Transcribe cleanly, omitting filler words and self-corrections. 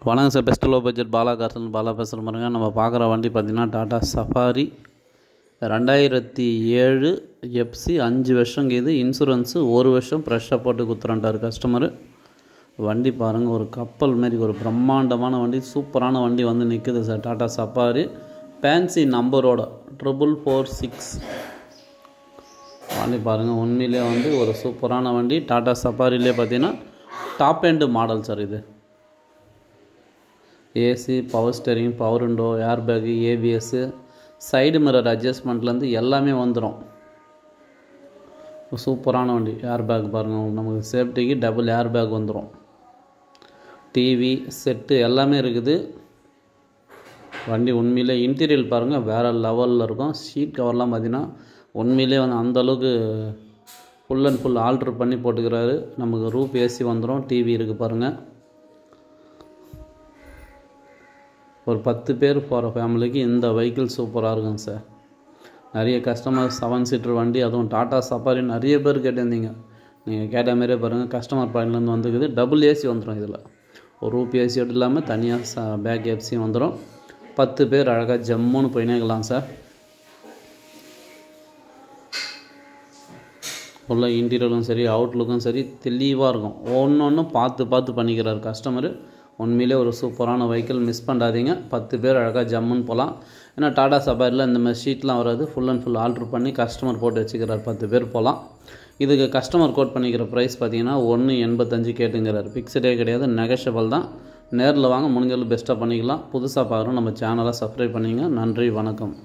வணக்கம் sir. Best low budget Bala cars Bala பேசுகிற மாதிரிங்க. நம்ம பார்க்குற வண்டி பார்த்திங்கன்னா டாடா சஃபாரி 2007 எஃப்சி 5 வருஷங்க. இது இன்சூரன்ஸு 1 வருஷம் ஃப்ரெஷ்ஷாக போட்டு கொடுத்துறான்ட்டார் கஸ்டமரு. வண்டி பாருங்கள், ஒரு கப்பல் மாரி ஒரு பிரம்மாண்டமான வண்டி, சூப்பரான வண்டி வந்து நிற்குது சார். டாடா சஃபாரி ஃபேன்சி நம்பரோட 4446 வண்டி பாருங்கள். உண்மையிலே வந்து ஒரு சூப்பரான வண்டி. டாடா சஃபாரிலே பார்த்தீங்கன்னா டாப் எண்டு மாடல் சார். இது AC, power steering, power window, air bag, ABS, side mirror அட்ஜஸ்ட்மெண்ட்லேருந்து எல்லாமே வந்துடும். சூப்பரான வண்டி. ஏர் பேக் பாருங்கள், நமக்கு சேஃப்டிக்கு டபுள் ஏர் பேக் வந்துடும். டிவி செட்டு எல்லாமே இருக்குது. வண்டி உண்மையிலே இன்டீரியல் பாருங்கள் வேறு லெவலில் இருக்கும். ஷீட் கவர்லாம் பார்த்திங்கன்னா உண்மையிலே வந்து அந்தளவுக்கு ஃபுல் அண்ட் ஃபுல் ஆல்ட்ரு பண்ணி போட்டுக்கிறாரு. நமக்கு ரூப் ஏசி வந்துடும். டிவி இருக்குது பாருங்கள். ஒரு 10 பேர் போகிற ஃபேமிலிக்கு இந்த வெஹிக்கிள் சூப்பராக இருக்குங்க சார். நிறைய கஸ்டமர் 7 சீட்டர் வண்டி, அதுவும் டாட்டா சஃபாரி நிறைய பேர் கேட்டிருந்தீங்க. நீங்கள் கேட்ட மாதிரியே பாருங்கள், கஸ்டமர் பாயிண்ட்லேருந்து வந்துக்குது. டபுள் ஏசி வந்துடும். இதில் ஒரு ரூப் ஏசி இல்லாமல் தனியாக பேக் ஏசியும் வந்துடும். 10 பேர் அழகாக ஜம்முன்னு போயினேக்கலாம் சார். உள்ள இன்டீரியரும் சரி, அவுட்லுக்கும் சரி தெளிவாக இருக்கும். ஒன்று பார்த்து பண்ணிக்கிறார் கஸ்டமரு. உண்மையிலே ஒரு சூப்பரான வெஹிக்கிள், மிஸ் பண்ணாதீங்க. 10 பேர் அழகாக ஜம்முன்னு போகலாம். ஏன்னா டாடா சஃபாரியில் இந்த மாதிரி ஷீட்லாம் வராது. ஃபுல் அண்ட் ஃபுல் ஆல்ட்ரு பண்ணி கஸ்டமர் போட்டு வச்சுக்கிறார். 10 பேர் போகலாம். இதுக்கு கஸ்டமர் கோட் பண்ணிக்கிற ப்ரைஸ் பார்த்தீங்கன்னா 185 கேட்டுங்கிறார். ஃபிக்ஸடே கிடையாது, நெகஷபிள் தான். நேரில் வாங்க, முடிஞ்சளவு பெஸ்ட்டாக பண்ணிக்கலாம். புதுசாக பார்க்குறோம், நம்ம சேனலை சப்ஸ்கிரைப் பண்ணிங்க. நன்றி, வணக்கம்.